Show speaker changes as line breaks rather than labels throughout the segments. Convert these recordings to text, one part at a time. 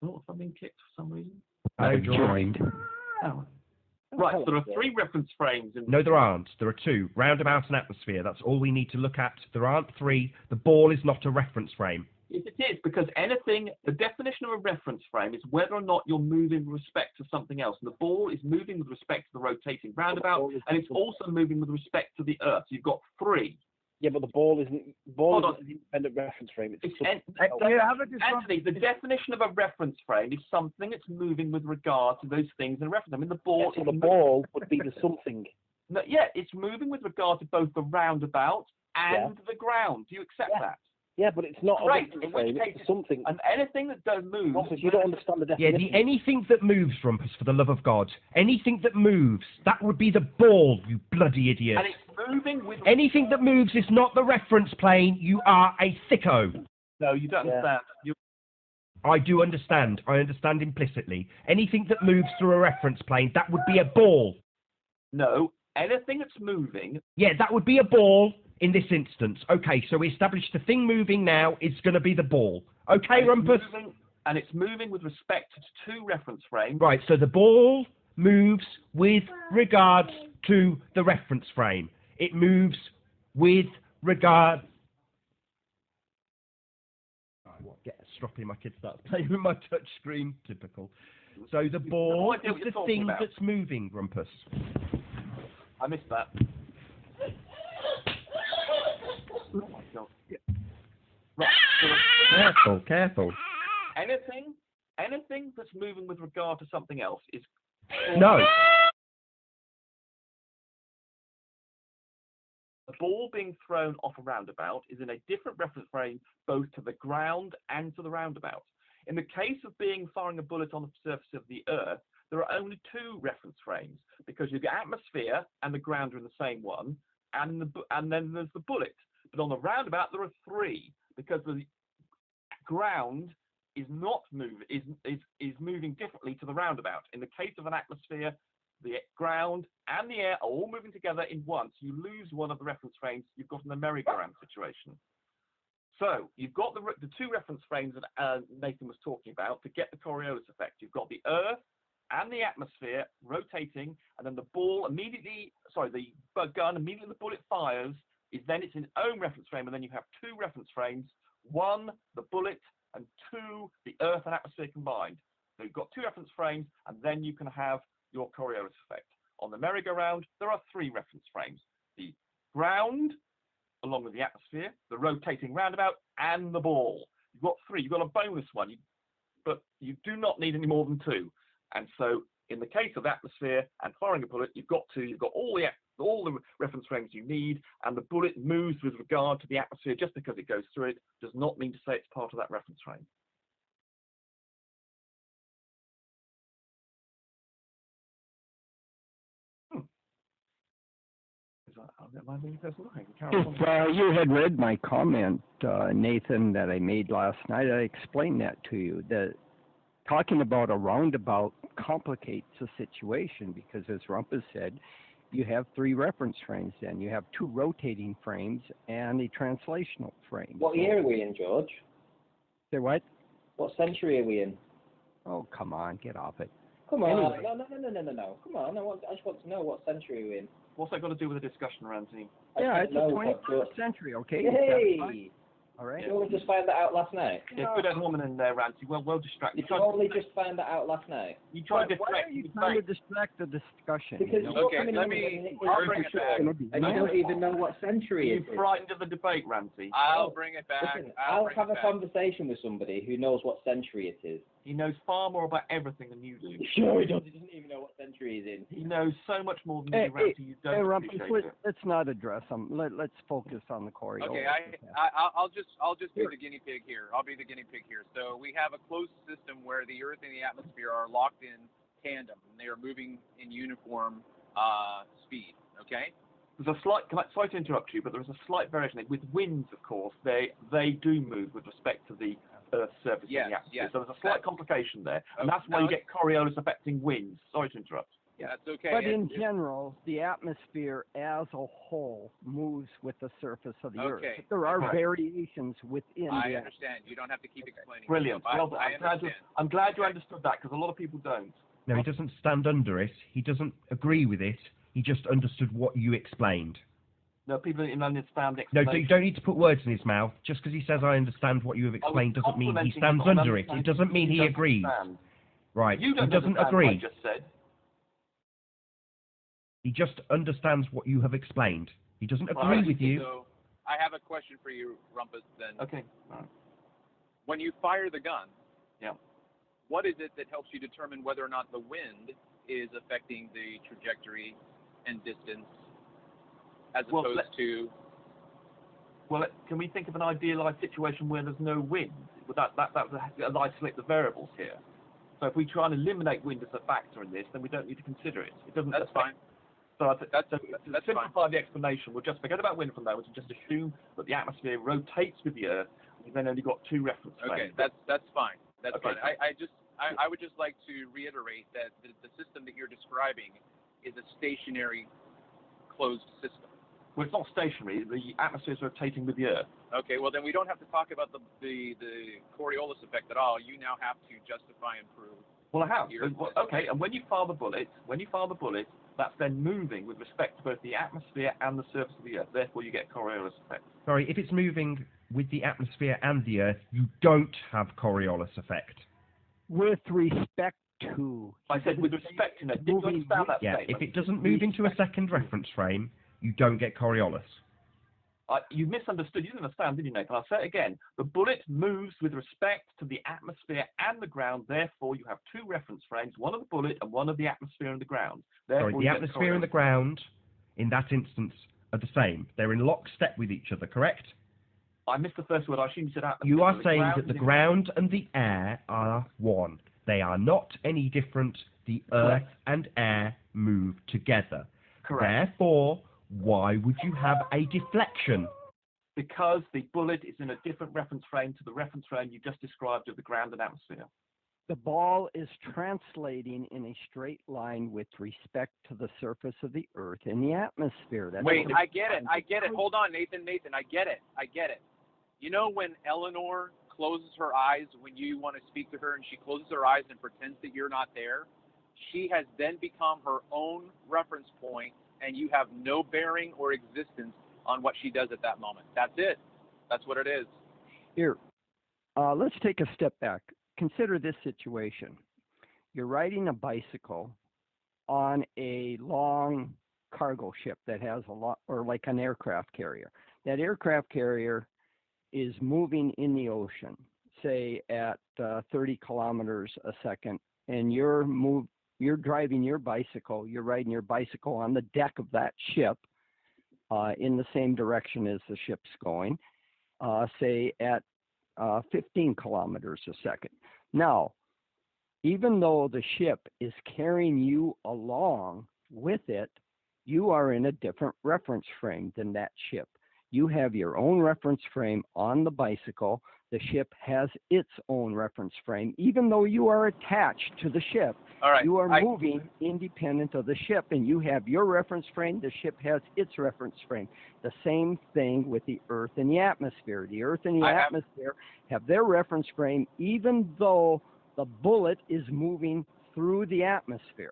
Oh, I've been kicked for some reason.
I've joined.
Oh. Right, so there are 3 reference frames.
No, there aren't. There are 2. Roundabout and atmosphere. That's all we need to look at. There aren't 3. The ball is not a reference frame.
Yes, it is, because the definition of a reference frame is whether or not you're moving with respect to something else. And the ball is moving with respect to the rotating roundabout, and it's also moving with respect to the Earth. So you've got 3.
Yeah, but the ball isn't an independent reference frame.
Anthony, the definition of a reference frame is something that's moving with regard to those things in a reference. I mean, the ball.
Yeah, so the ball would be the something.
No, yeah, it's moving with regard to both the roundabout and the ground. Do you accept that?
Yeah, but it's not
right.
A frame, it's something.
And anything that does move.
You don't understand the definition.
Yeah, anything that moves, Rumpus, for the love of God. Anything that moves, that would be the ball, you bloody idiot.
And it's moving with.
Anything that moves is not the reference plane. You are a thicko.
No, you don't understand.
I do understand. I understand implicitly. Anything that moves through a reference plane, that would be a ball.
No, anything that's moving.
Yeah, that would be a ball. In this instance, okay, so we established the thing moving now is going to be the ball. Okay, Rumpus?
And it's moving with respect to 2 reference frames.
Right, so the ball moves with regards to the reference frame. It moves with regard... Get a stroppy, my kid starts playing with my touch screen. Typical. So the ball is the thing that's moving, Rumpus.
I missed that. Oh my God. Yeah. Right.
Careful.
Anything that's moving with regard to something else is.
No.
The ball being thrown off a roundabout is in a different reference frame, both to the ground and to the roundabout. In the case of firing a bullet on the surface of the Earth, there are only 2 reference frames because the atmosphere and the ground are in the same one, and then there's the bullet. But on the roundabout, there are 3 because the ground is not moving differently to the roundabout. In the case of an atmosphere, the ground and the air are all moving together in one. So you lose one of the reference frames. You've got an merry-go-round situation. So you've got the 2 reference frames that Nathan was talking about to get the Coriolis effect. You've got the Earth and the atmosphere rotating, and then the gun immediately the bullet fires. Then it's in its own reference frame, and then you have 2 reference frames, 1, the bullet, and 2, the Earth and atmosphere combined. So you've got 2 reference frames, and then you can have your Coriolis effect. On the merry-go-round, there are 3 reference frames. The ground, along with the atmosphere, the rotating roundabout, and the ball. You've got 3. You've got a bonus one, but you do not need any more than 2. And so, in the case of atmosphere and firing a bullet, you've got 2. You've got all the reference frames you need, and the bullet moves with regard to the atmosphere. Just because it goes through it does not mean to say it's part of that reference frame.
If you had read my comment, Nathan, that I made last night, I explained that to you. That talking about a roundabout complicates the situation because, as Rumpus said, you have 3 reference frames then. You have 2 rotating frames and a translational frame.
What year are we in, George?
Say what?
What century are we in?
Oh, come on, get off it.
Come on.
Anyway.
No. Come on, I just want to know what century we're in.
What's that got to do with the discussion around team?
Yeah, it's the 21st century, okay?
Hey!
All right.
Did you only just find that out last night?
Yeah, good woman in there, Ranty. Well distracted.
Did you only just find that out last night?
You tried to
Why are you trying to distract the discussion?
Because
you know?
okay,
I'll bring it back.
And you don't even know what century it is.
You're frightened of the debate, Ranty.
I'll bring it back.
Listen, I'll have a conversation with somebody who knows what century it is.
He knows far more about everything than you do.
Sure he does. He doesn't even know what century he's in.
He knows so much more than you, Ranty. You don't appreciate it.
Let's not address him. Let's focus on the Coriolis.
Okay, I'll just be the guinea pig here. I'll be the guinea pig here. So we have a closed system where the Earth and the atmosphere are locked in tandem, and they are moving in uniform speed. Okay.
There's a slight. Sorry to interrupt you, but there is a slight variation. With winds, of course, they do move with respect to the Earth's surface and the atmosphere. So there's a slight complication there, and that's why you get Coriolis affecting winds. Sorry to interrupt.
That's okay.
But in general, the atmosphere as a whole moves with the surface of the Earth.
Okay.
But there are
Right.
variations within
I
the
understand. You don't have to keep explaining.
Brilliant.
yourself.
Well done.
I understand.
I'm glad you understood that because a lot of people don't.
No, he doesn't stand under it. He doesn't agree with it. He just understood what you explained.
No, people didn't understand the
No,
explanation.
you don't need to put words in his mouth. Just because he says I understand what you have explained doesn't mean he stands under it. It doesn't mean he agrees. Right.
You don't
He doesn't
understand what I
agree.
just said.
He just understands what you have explained. He doesn't agree
Right.
with you.
So I have a question for you, Rumpus. Then,
Okay. All right.
when you fire the gun,
Yeah.
what is it that helps you determine whether or not the wind is affecting the trajectory and distance, as
Well,
opposed to?
Well, can we think of an idealized situation where there's no wind? Would that isolate the variables here? So if we try and eliminate wind as a factor in this, then we don't need to consider it. It doesn't.
That's fine.
So
That's
to
fine.
simplify the explanation, we'll just forget about wind for the moment and just assume that the atmosphere rotates with the Earth. We've then only got two reference
Okay,
frames.
that's fine. That's
Okay.
fine. I would just like to reiterate that the system that you're describing is a stationary, closed system.
Well, it's not stationary. The atmosphere is rotating with the Earth.
Okay, well then we don't have to talk about the Coriolis effect at all. You now have to justify and prove.
Well, I have.
Here.
Well, okay, and when you fire the bullet, that's then moving with respect to both the atmosphere and the surface of the Earth. Therefore, you get Coriolis effect.
Sorry, if it's moving with the atmosphere and the Earth, you don't have Coriolis effect.
With respect to.
I said with respect to it. Did you understand that
Yeah,
statement?
if it doesn't move into a second reference frame, you don't get Coriolis.
You misunderstood. You didn't understand, did you, Nathan? I'll say it again. The bullet moves with respect to the atmosphere and the ground. Therefore, you have two reference frames, one of the bullet and one of the atmosphere and the ground. Therefore,
Sorry, the atmosphere and the ground, in that instance, are the same. They're in lockstep with each other, correct?
I missed the first word. I assume you said atmosphere.
You are
The
saying
ground
that the
is-
ground and the air are one. They are not any different. The earth
Correct.
and air move together.
Correct.
Therefore, why would you have a deflection?
Because the bullet is in a different reference frame to the reference frame you just described of the ground and atmosphere.
The ball is translating in a straight line with respect to the surface of the Earth and the atmosphere. That's
Wait,
what
I get it. Hold on, Nathan, I get it. You know when Eleanor closes her eyes when you want to speak to her and she closes her eyes and pretends that you're not there? She has then become her own reference point and you have no bearing or existence on what she does at that moment. That's it. That's what it is.
Here, let's take a step back. Consider this situation. You're riding a bicycle on a long cargo ship that has a lot, or like an aircraft carrier. That aircraft carrier is moving in the ocean, say at 30 kilometers a second, and you're driving your bicycle, you're riding your bicycle on the deck of that ship in the same direction as the ship's going, say at 15 kilometers a second. Now, even though the ship is carrying you along with it, you are in a different reference frame than that ship. You have your own reference frame on the bicycle. The ship has its own reference frame. Even though you are attached to the ship,
All right.
you are moving independent of the ship, and you have your reference frame. The ship has its reference frame. The same thing with the Earth and the atmosphere. The Earth and the atmosphere have their reference frame, even though the bullet is moving through the atmosphere.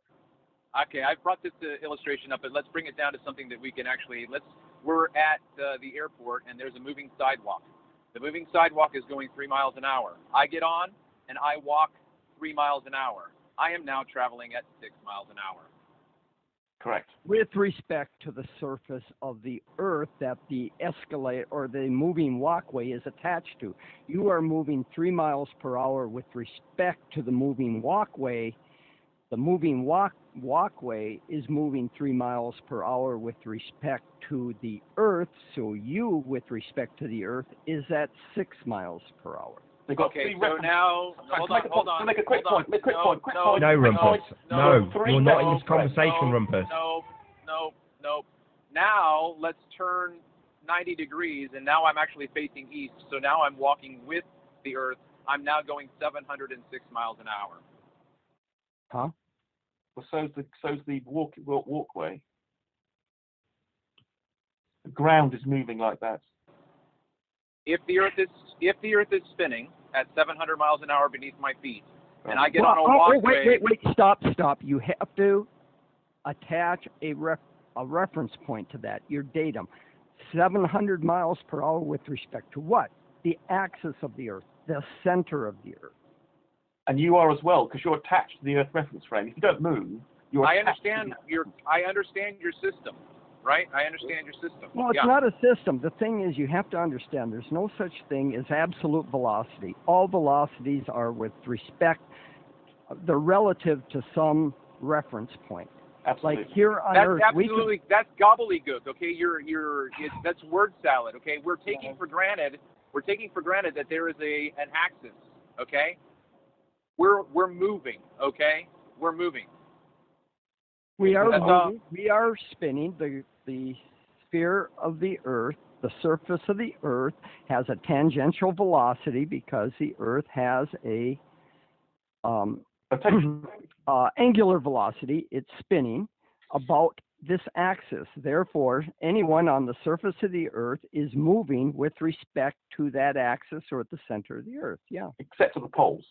Okay, I've brought this illustration up, but let's bring it down to something that we can actually, we're at the airport and there's a moving sidewalk. The moving sidewalk is going 3 miles an hour. I get on and I walk 3 miles an hour. I am now traveling at 6 miles an hour.
Correct.
With respect to the surface of the Earth that the escalator or the moving walkway is attached to. You are moving 3 miles per hour with respect to the moving walkway. The moving walkway is moving 3 miles per hour with respect to the Earth, so you, with respect to the Earth, is at 6 miles per hour.
They've got
Okay,
three
so
reference-
now, hold on.
Make a quick point.
No, Rumpus. No,
three
you're not in this
reference-
conversation, Rumpus.
No. Now, let's turn 90 degrees, and now I'm actually facing east, so now I'm walking with the Earth. I'm now going 706 miles an hour.
Huh?
Well, so's the walkway. The ground is moving like that.
If the Earth is spinning at 700 miles an hour beneath my feet, and I get on a walkway.
Wait, stop. You have to attach a reference point to that, your datum. 700 miles per hour with respect to what? The axis of the Earth, the center of the Earth.
And you are as well, because you're attached to the Earth reference frame. If you don't move, you're
I
attached
understand
to
I understand your system, right? I understand your system.
Well, it's not a system. The thing is, you have to understand there's no such thing as absolute velocity. All velocities are with respect, they're relative to some reference point.
Absolutely.
Like here on
That's
Earth,
absolutely that's gobbledygook. Okay, that's word salad. Okay, we're taking for granted that there is an axis. Okay, we're moving. Okay, we're moving.
we are spinning. The sphere of the Earth, the surface of the Earth, has a tangential velocity because the Earth has a angular velocity. It's spinning about this axis. Therefore, anyone on the surface of the Earth is moving with respect to that axis or at the center of the Earth. Yeah.
Except for the poles.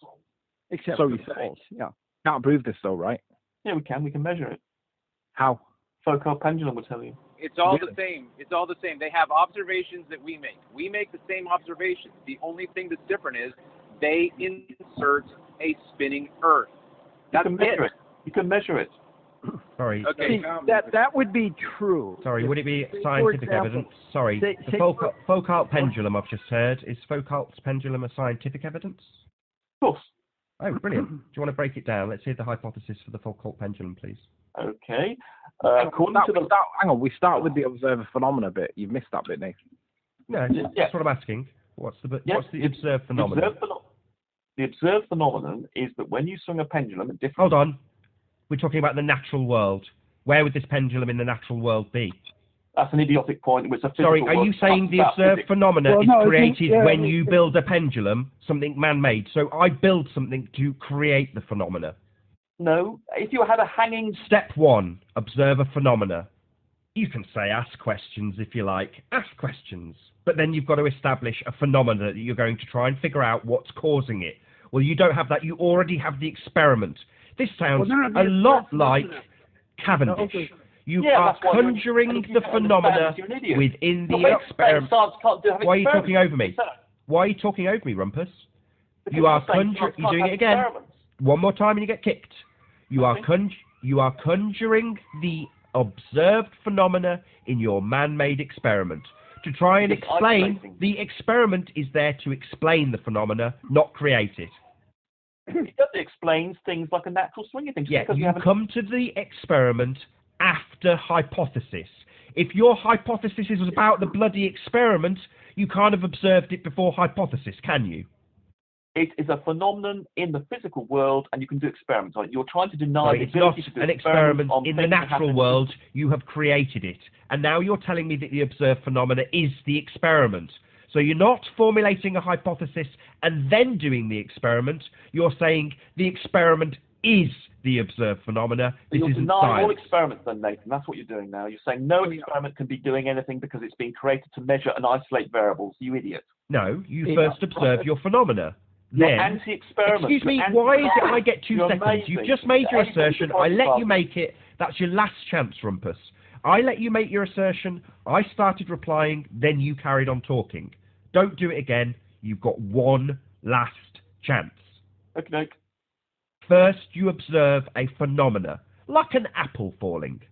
Except
So
for
you
the
say.
poles. Yeah.
Can't prove this though, right?
Yeah, we can. We can measure it.
How?
Foucault pendulum will tell you.
It's all
Really?
the same. It's all the same. They have observations that we make. We make the same observations. The only thing that's different is they insert a spinning Earth. That's
You can measure it. You can measure it.
Sorry.
Okay.
See, that would be true.
Sorry, would it be
For
scientific
example,
evidence? Sorry,
say-
the
say-
Foucault pendulum I've just heard, is Foucault's pendulum a scientific evidence?
Of course.
Oh, brilliant. Do you want to break it down? Let's hear the hypothesis for the Foucault pendulum, please.
Okay. According to the
Hang on, we start with the observer phenomena bit. You've missed that bit, Nathan.
No, that's what I'm asking. What's the
Yes,
observed phenomenon?
The observed phenomenon is that when you swing a pendulum at different...
Hold on. We're talking about the natural world. Where would this pendulum in the natural world be?
That's an idiotic point. It's a
Sorry,
physical
are you
world.
saying the
That's
observed
physics.
phenomena
Well,
is
no,
created
yeah,
when you build a pendulum, something man-made? So I build something to create the phenomena.
No, if you had a hanging...
Step one, observe a phenomena. You can say ask questions if you like. Ask questions. But then you've got to establish a phenomena that you're going to try and figure out what's causing it. Well, you don't have that. You already have the experiment. This sounds a lot like Cavendish. You are
that's why you're-
conjuring
and if you
the
don't
phenomena
understand, you're an idiot.
within
But
the experiment.
science can't have
Why are you talking
experiments.
over me?
Sir,
Why are you talking over me, Rumpus?
because
You are
you're saying
conjuring.
science
You're
can't
doing
have
it again.
experiments.
One more time and you get kicked. You are conjuring the observed phenomena in your man-made experiment. To try and
It's
explain,
isolating.
the experiment is there to explain the phenomena, not create it.
It explains things like a natural swinging thing. just
Yeah,
because we
you
haven't-
come to the experiment after hypothesis. If your hypothesis is about the bloody experiment, you can't have observed it before hypothesis, can you?
It is a phenomenon in the physical world, and you can do experiments on it. You're trying to deny
Sorry,
the
it's not
ability to do
an experiment
on
in the
things that
natural
happen-
world. You have created it. And now you're telling me that the observed phenomena is the experiment. So you're not formulating a hypothesis and then doing the experiment. You're saying the experiment is the observed phenomena. This
You're
isn't
denying all
science.
experiments then, Nathan. That's what you're doing now. You're saying no experiment can be doing anything because it's been created to measure and isolate variables. You idiot.
No, you
Yeah.
first observe your phenomena.
You're
Then,
anti-experiment.
excuse me,
You're
why is it
anti-science.
I get 2
You're
seconds?
amazing.
You've just made your
Everybody's
assertion.
a
I let you
bastard.
make it. That's your last chance, Rumpus. I let you make your assertion. I started replying. Then you carried on talking. Don't do it again. You've got one last chance.
Okay.
First, you observe a phenomena, like an apple falling.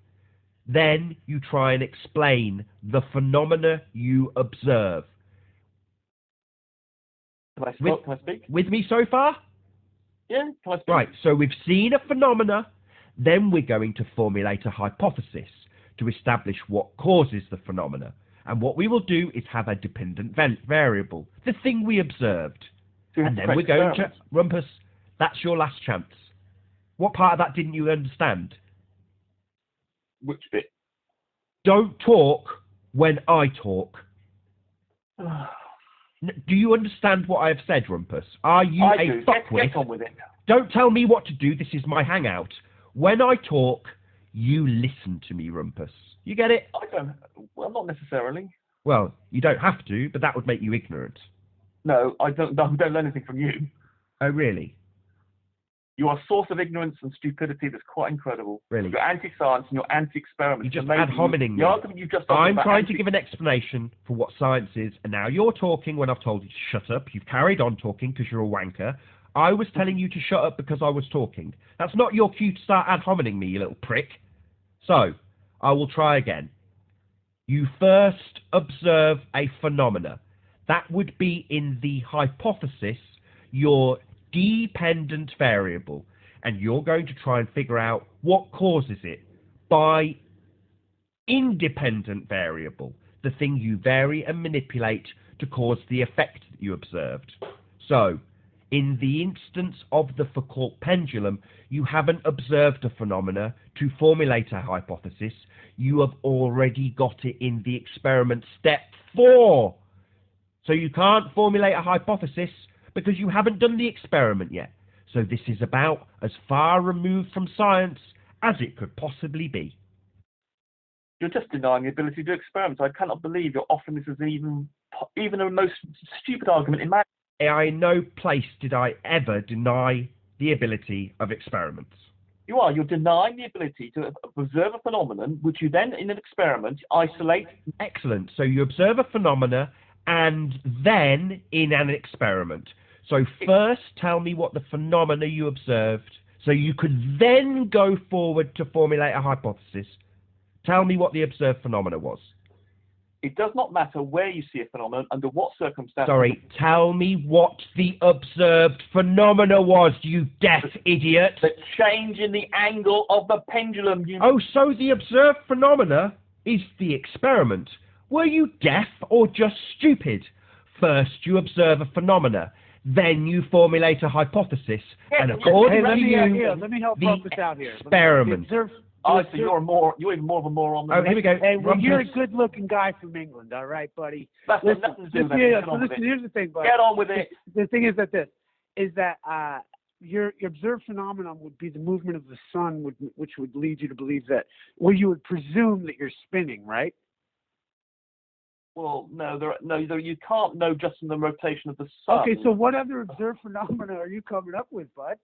Then you try and explain the phenomena you observe.
Can I speak?
With me so far?
Yeah, can I speak?
Right, so we've seen a phenomena, then we're going to formulate a hypothesis to establish what causes the phenomena. And what we will do is have a dependent variable, the thing we observed.
So you have
And
to
then
create
we're going
experiments.
to... Rumpus, that's your last chance. What part of that didn't you understand?
Which bit?
Don't talk when I talk. Do you understand what I have said, Rumpus? Are you
I
a
do.
fuckwit?
Get on with it.
Don't tell me what to do. This is my hangout. When I talk, you listen to me, Rumpus. You get it?
I don't. Well, not necessarily.
Well, you don't have to, but that would make you ignorant.
No, I don't learn anything from you.
Oh, really?
You are a source of ignorance and stupidity that's quite incredible.
Really?
You're anti-science and you're anti-experiment.
You just
Amazing.
ad hominem
The
me.
argument you just
I'm trying to give an explanation for what science is, and now you're talking when I've told you to shut up. You've carried on talking because you're a wanker. I was telling you to shut up because I was talking. That's not your cue to start ad hominem me, you little prick. So, I will try again. You first observe a phenomena. That would be in the hypothesis, your dependent variable, and you're going to try and figure out what causes it by independent variable, the thing you vary and manipulate to cause the effect that you observed. So, in the instance of the Foucault pendulum, you haven't observed a phenomena to formulate a hypothesis. You have already got it in the experiment step 4. So you can't formulate a hypothesis because you haven't done the experiment yet. So this is about as far removed from science as it could possibly be.
You're just denying the ability to do experiments. I cannot believe you're offering this as even the most stupid argument in man.
In no place did I ever deny the ability of experiments.
You are. You're denying the ability to observe a phenomenon, which you then, in an experiment, isolate.
Excellent. So you observe a phenomena and then in an experiment. So first tell me what the phenomena you observed, so you could then go forward to formulate a hypothesis. Tell me what the observed phenomena was.
It does not matter where you see a phenomenon, under what circumstances.
Sorry, tell me what the observed phenomena was, you deaf idiot.
The change in the angle of the pendulum.
Oh, so the observed phenomena is the experiment. Were you deaf or just stupid? First you observe a phenomena, then you formulate a hypothesis, and according to you,
let me help
the
Rumpus out here.
experiment.
Oh, so you're even more of a moron than
Oh, here we go.
Hey, well, you're a
Rumpus.
good-looking guy from England, all right, buddy?
That's
Listen,
nothing to do with that.
yeah,
Get
so
on with
listen,
it.
here's the thing, buddy.
Get on with it.
The thing is that your observed phenomenon would be the movement of the sun, which would lead you to believe that, well, you would presume that you're spinning, right?
Well, no, you can't know just from the rotation of the sun.
Okay, so what other observed phenomena are you coming up with, bud?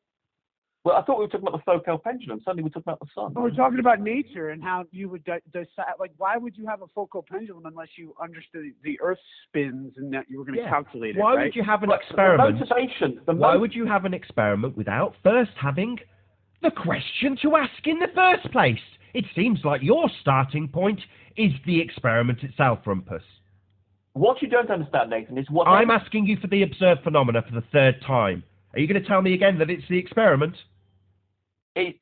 Well, I thought we were talking about the Foucault pendulum. Suddenly we're talking about the sun.
We're talking about nature and how you would decide. Like, why would you have a Foucault pendulum unless you understood the Earth spins and that you were going to calculate it?
Why
right?
would you have an
But
experiment?
The motivation.
Why would you have an experiment without first having the question to ask in the first place? It seems like your starting point is the experiment itself, Rumpus.
What you don't understand, Nathan, is what
I'm asking you for the observed phenomena for the third time. Are you going to tell me again that it's the experiment?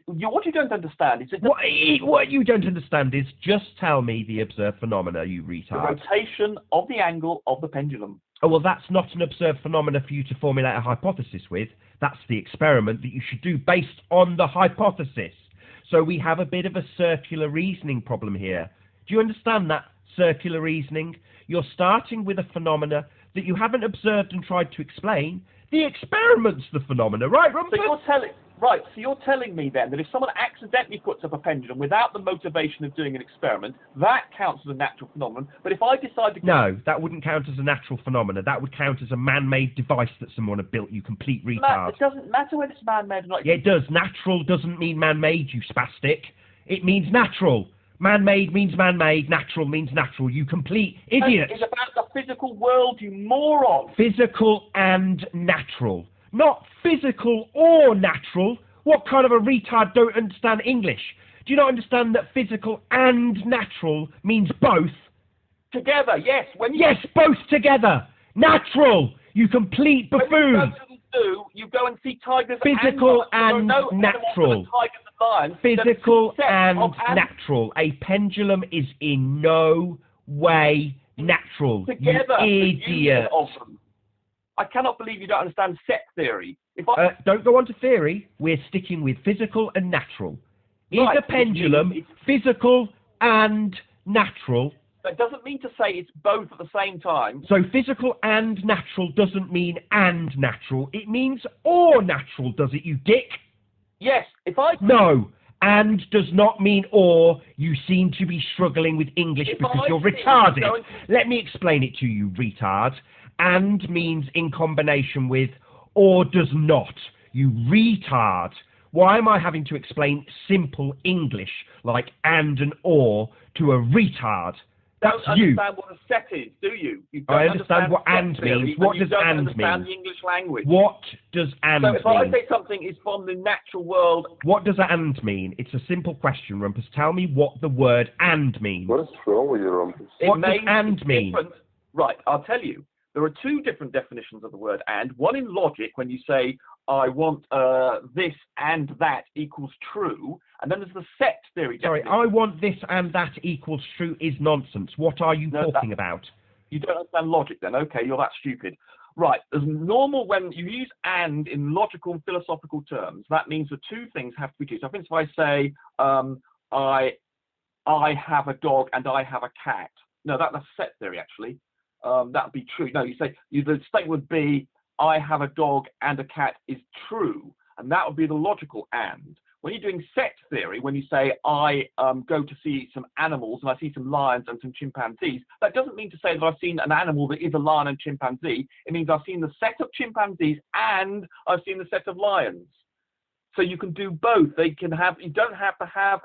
What you don't understand is that
What you don't understand is just tell me the observed phenomena, you
the
retard.
rotation of the angle of the pendulum.
Oh, well, that's not an observed phenomena for you to formulate a hypothesis with. That's the experiment that you should do based on the hypothesis. So we have a bit of a circular reasoning problem here. Do you understand that circular reasoning? You're starting with a phenomena that you haven't observed and tried to explain. The experiment's the phenomena, right, Rumpus?
So you're telling me then that if someone accidentally puts up a pendulum without the motivation of doing an experiment, that counts as a natural phenomenon. But if I decide to...
No, that wouldn't count as a natural phenomena. That would count as a man-made device that someone had built, you complete retard.
It doesn't matter whether it's man-made or not.
Yeah, it does. Natural doesn't mean man-made, you spastic. It means natural. Man-made means man-made. Natural means natural. You complete idiot.
It's about the physical world, you moron.
Physical and natural. Not physical or natural. What kind of a retard don't understand English? Do you not understand that physical and natural means both?
Together, yes.
Yes, both together. Natural. You complete buffoon.
You go and see tigers.
Physical and natural. Physical and natural. A pendulum is in no way natural.
Together,
you idiot.
I cannot believe you don't understand set theory.
Don't go on to theory. We're sticking with physical and natural. Is a pendulum physical and natural?
That doesn't mean to say it's both at the same time.
So physical and natural doesn't mean and natural. It means or natural, does it, you dick?
Yes.
No. And does not mean or. You seem to be struggling with English because you're retarded. Let me explain it to you, retard. And means in combination with, or does not. You retard. Why am I having to explain simple English like and or to a retard? That's you.
You don't understand what a set is, do you? You don't
I understand what and means. What does and mean?
You don't understand the English language.
What does and mean?
So if I say something is from the natural world...
What does and mean? It's a simple question, Rumpus. Tell me what the word and means.
What is wrong with you, Rumpus?
What does and mean?
Right, I'll tell you. There are two different definitions of the word and. One in logic, when you say, I want this and that equals true. And then there's the set theory definition.
Sorry, I want this and that equals true is nonsense. What are you talking about?
You don't understand logic then. Okay, you're that stupid. Right, as normal when you use and in logical and philosophical terms, that means the two things have to be true. So if I say, I have a dog and I have a cat. No, that's set theory actually. That would be true. No, you say, the statement would be, I have a dog and a cat is true. And that would be the logical and. When you're doing set theory, when you say, I go to see some animals and I see some lions and some chimpanzees, that doesn't mean to say that I've seen an animal that is a lion and chimpanzee. It means I've seen the set of chimpanzees and I've seen the set of lions. So you can do both. They can have, you don't have to have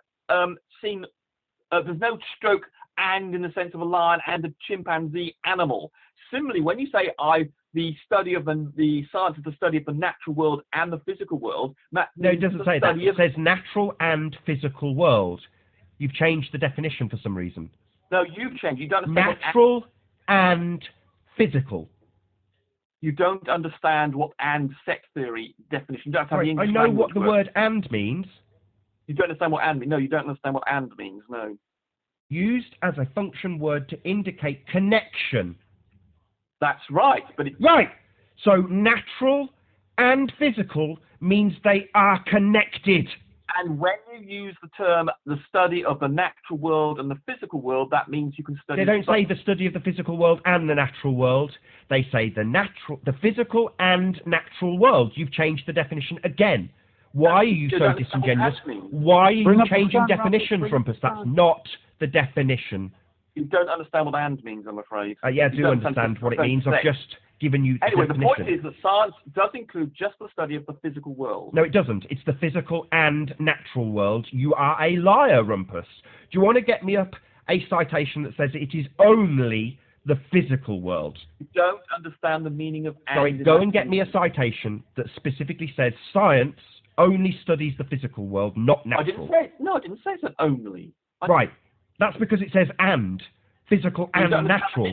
seen, there's no stroke and in the sense of a lion and a chimpanzee animal. Similarly, when you say the study of the science is the study of the natural world and the physical world. No,
it doesn't say that. It says natural and physical world. You've changed the definition for some reason.
No, you've changed. You don't understand
natural and physical.
You don't understand what and set theory definition. You don't have the English
I know what the word and means.
You don't understand what and means. No, you don't understand what and means. No.
Used as a function word to indicate connection.
That's right, but it's...
Right. So natural and physical means they are connected.
And when you use the term the study of the natural world and the physical world, that means you can study...
They don't say the study of the physical world and the natural world. They say the physical and natural world. You've changed the definition again. Why are you so disingenuous? Why are you changing definition, Rumpus? That's not the definition.
You don't understand what and means, I'm afraid.
Yeah, I do understand what it means. I've just given you the
definition.
The
point is that science does include just the study of the physical world.
No, it doesn't. It's the physical and natural world. You are a liar, Rumpus. Do you want to get me up a citation that says it is only the physical world?
You don't understand the meaning of and.
Sorry, go and get me a citation that specifically says science only studies the physical world, not natural.
I didn't say it's only.
Right. That's because it says and. Physical and natural.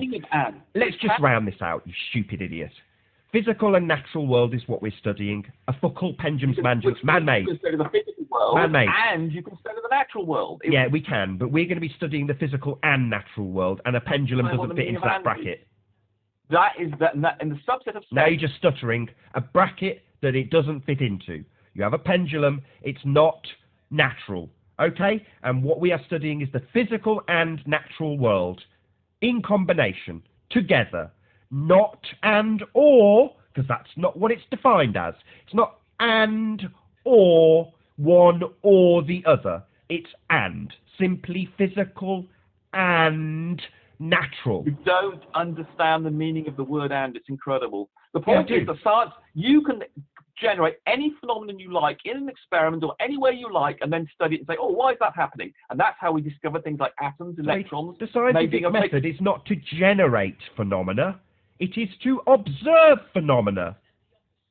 Let's just round this out, you stupid idiot. Physical and natural world is what we're studying. A Foucault pendulum's man-made.
You can study the physical world
man-made.
And you can study the natural world.
Yeah, we can, but we're going to be studying the physical and natural world, and a pendulum doesn't fit into that bracket.
That is that in the subset of...
Now you're just stuttering. A bracket that it doesn't fit into. You have a pendulum, it's not natural. Okay? And what we are studying is the physical and natural world in combination, together, not and or, because that's not what it's defined as. It's not and or one or the other. It's and. Simply physical and natural.
You don't understand the meaning of the word and. It's incredible. The point is that science, you can generate any phenomenon you like in an experiment or anywhere you like and then study it and say, oh, why is that happening? And that's how we discover things like atoms, electrons.
The scientific method is not to generate phenomena. It is to observe phenomena.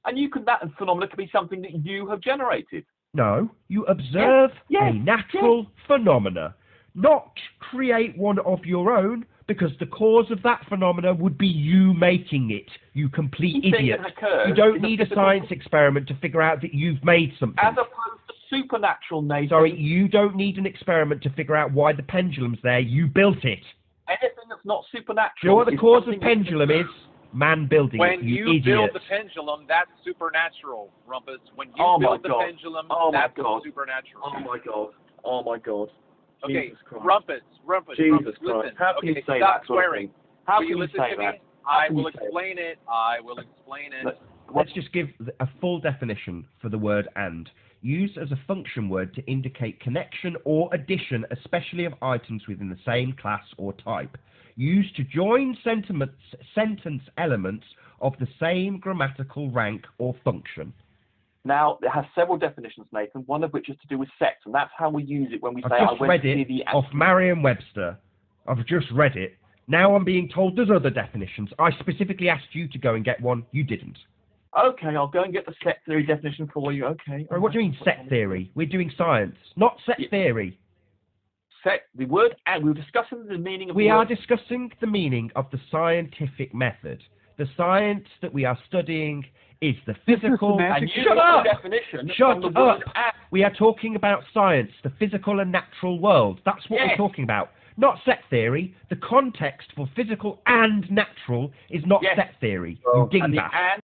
And that phenomena can be something that you have generated.
No, you observe a natural phenomena, not create one of your own, because the cause of that phenomena would be you making it, you complete idiot. You don't need a science experiment to figure out that you've made something.
As opposed to supernatural, Nathan.
Sorry, you don't need an experiment to figure out why the pendulum's there. You built it.
Anything that's not supernatural...
Do you know what the cause of pendulum is? Man building
it,
you
idiot.
Build
the pendulum, that's supernatural, Rumpus. When you build the pendulum, that's supernatural.
Oh my God. Oh my God.
Okay, Rumpus,
Jesus
Rumpus, listen.
How can you say
stop
that
swearing.
How
can
you
listen
say
to
that?
me? I will explain it. I will explain it.
Let's just give a full definition for the word and. used as a function word to indicate connection or addition, especially of items within the same class or type. Used to join sentence elements of the same grammatical rank or function.
Now, it has several definitions, Nathan, one of which is to do with sex, and that's how we use it when we say,
I've
I
just
went
read
to see
it
the...
off Merriam-Webster. I've just read it. Now I'm being told there's other definitions. I specifically asked you to go and get one. You didn't.
Okay, I'll go and get the set theory definition for you. Okay.
Right, what do you mean set theory? We're doing science, not set theory.
Set, the word, and we were discussing the meaning of
We
the
are
word.
discussing the meaning of the scientific method. The science that we are studying is the physical...
And you
Shut
got
up!
the definition
Shut
from the
up!
word and.
We are talking about science, the physical and natural world. That's what
Yes.
we're talking about. Not set theory. The context for physical and natural is not
Yes.
set theory. You
And the
dingbat.
and